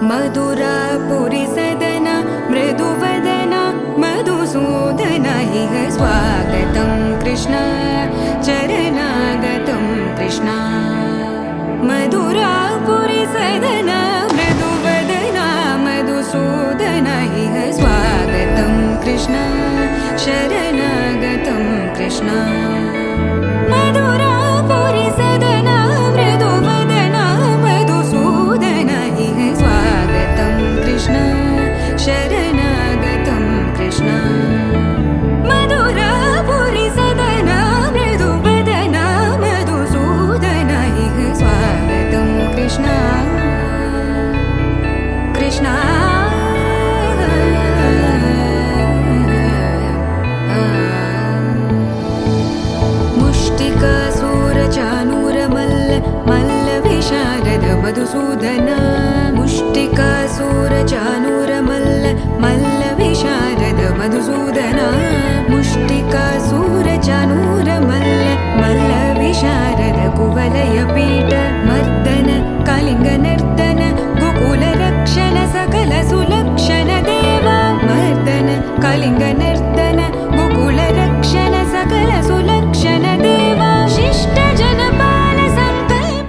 मधुरापुरी सदन मृदुवदन मधुसूदन इह स्वागतं कृष्ण चरणागतं कृष्ण मधुरापुरी सदन मृदुवदन मधुसूदन इह स्वागतं कृष्ण शरणागतं कृष्ण मधुरापुरी सदन मृदुवदन मधुसूदन इह स्वागतं कृष्ण शरणागतं कृष्ण मधुरापुरी सदन मृदुवदन मधुसूदन इह स्वागतं कृष्ण कृष्ण मुष्टिकासूरचानूरमल्ल मल्लविशारद मधुसूदन मुष्टिकासूरचानूरमल्ल मल्लविशारद मधुसूदन मुष्टिकासूरचानूरमल्ल मल्लविशारद कुवलयपीठ मर्दन कलिङ्गनर्दन गोकुलरक्षण सकल सुलक्षण देव मर्दन कलिङ्गनर्दन गोकुलरक्षण सकल सुलक्षण देव शिष्ट जनपाल संकल्प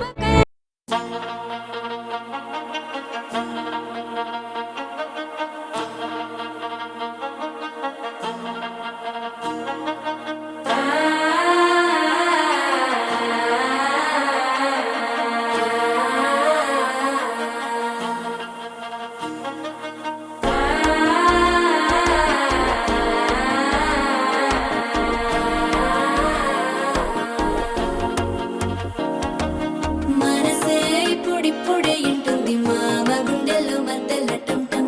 మనసే ఇప్పుడిప్పుడే ఇంటుంది మామ గుండెల్లో మధ్యల టం టం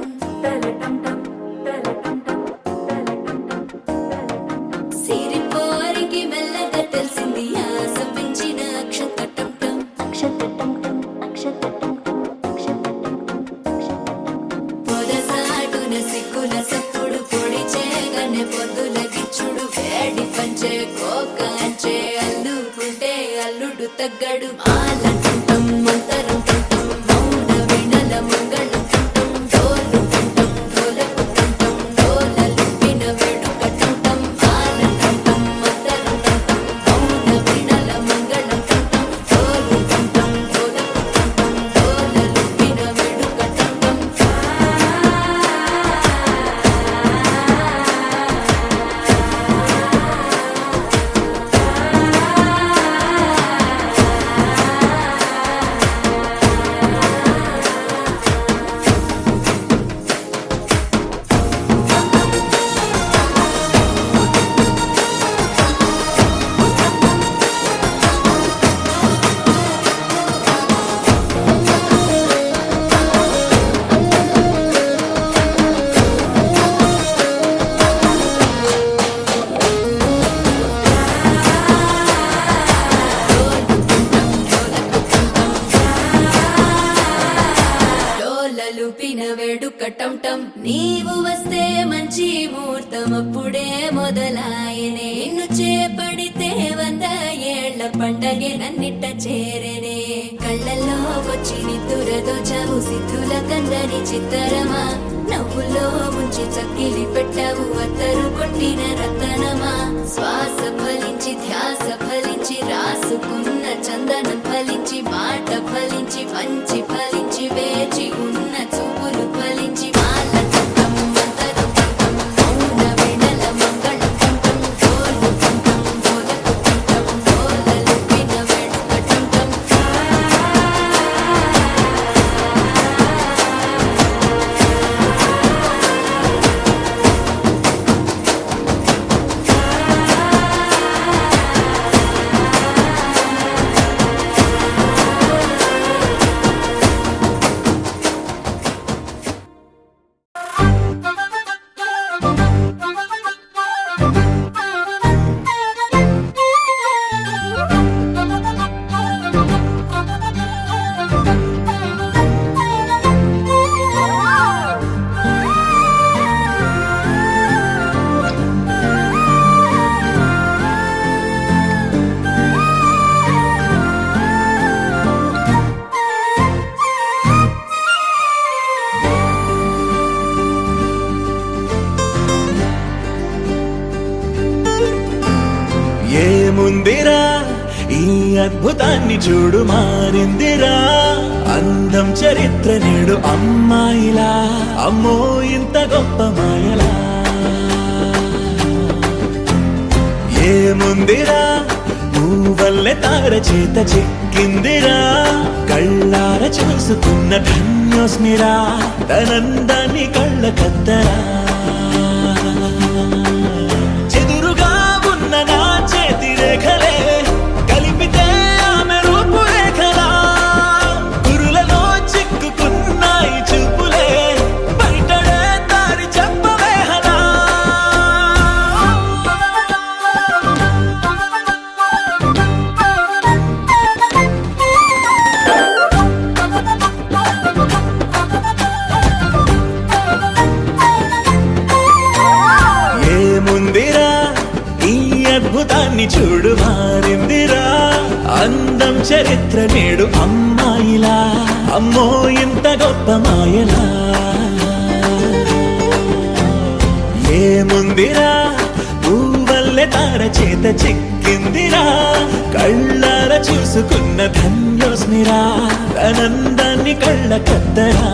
సిరిపోరికి మెల్లగా తెలిసింది ఆశ పెంచిన అక్షత టం టం పొదసాటున సిక్కుల సప్పుడు పొడి చేయగానే పొద్దుల గిచ్చుడు వేడి పంచే కోకాంచే అల్లుకుంటే అల్లుడు తగ్గడు మాల టం మంతరం టం మౌన వీణల మంగళం టం డోలు టం డోలకు టం డోలలు విన వేడుక టం మాల టం మంతరం టం మౌన వీణల మంగళం టం డోలు టం డోలకు టం డోలలు విన వేడుక టం డోలలుపిన వేడుక టం టం నీవు వస్తే మంచి ముహూర్తం అప్పుడే మొదలాయనే నిన్ను చేపడితే 100 ఏళ్ల పండగే నన్నిట్ట చేరనే కళ్ళల్లో వచ్చి నిద్దురతో చవు సిద్ధుల కందని చిత్తరమా నవ్వులో ముంచి చక్కిలి పెట్టావు అత్తరు కొట్టిన రతనమా శ్వాస ఫలించి ధ్యాస ఫలించి రాసుకున్న చందనం ఫలించి మాట ఫలించి మంచి ఫలించి వేచి ఉన్న చూపులు ఫలించి మాల టం మంతరం టం మౌన వీణల మంగళం టం డోలు టం డోలకు టం డోలలు విన వేడుక టం ఏముందిరా ఈ అద్భుతాన్ని చూడు మారిందిరా అందం చరిత్ర నేడు అమ్మాయిలా అమ్మో ఇంత గొప్ప మాయలా ఏముందిరా నువ్వల్లే తార చేత చిక్కిందిరా కళ్ళార చూసుకున్న ధన్యోస్మిరా తనందాన్ని కళ్ళ కద్దరా చెదురుగా ఉన్న నా చేతి రేఖలే కలిపితే ఆమె రూపురేఖలా గురులలో చిక్కుకున్నాయి చూపులే బయటడే దారి చెప్పవేహలా ఏముందిరా ఈ అద్భుతాన్ని చూడు మారిందిరా అందం చరిత్ర నేడు అమ్మాయిలా అమ్మో ఇంత గొప్ప మాయలా ఏముందిరా నువ్వల్లే తార చేత చిక్కిందిరా కళ్ళార చూసుకున్న ధన్యోస్మిరా ఆనందాన్ని కళ్ళ కద్దరా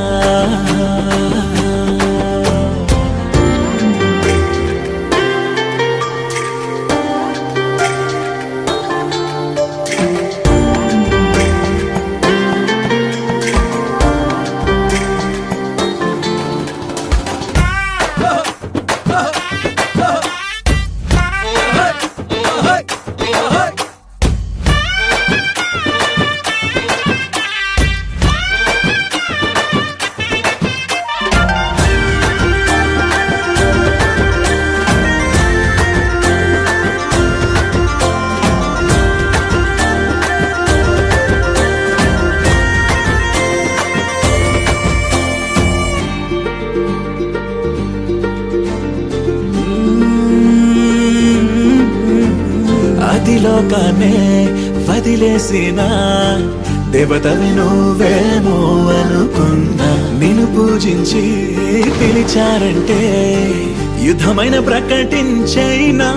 అదిలోకానే వదిలేసిన దేవతవి నువ్వేమో అనుకున్నా నిన్ను పూజించి పిలిచారంటే యుద్ధమైన ప్రకటించైనా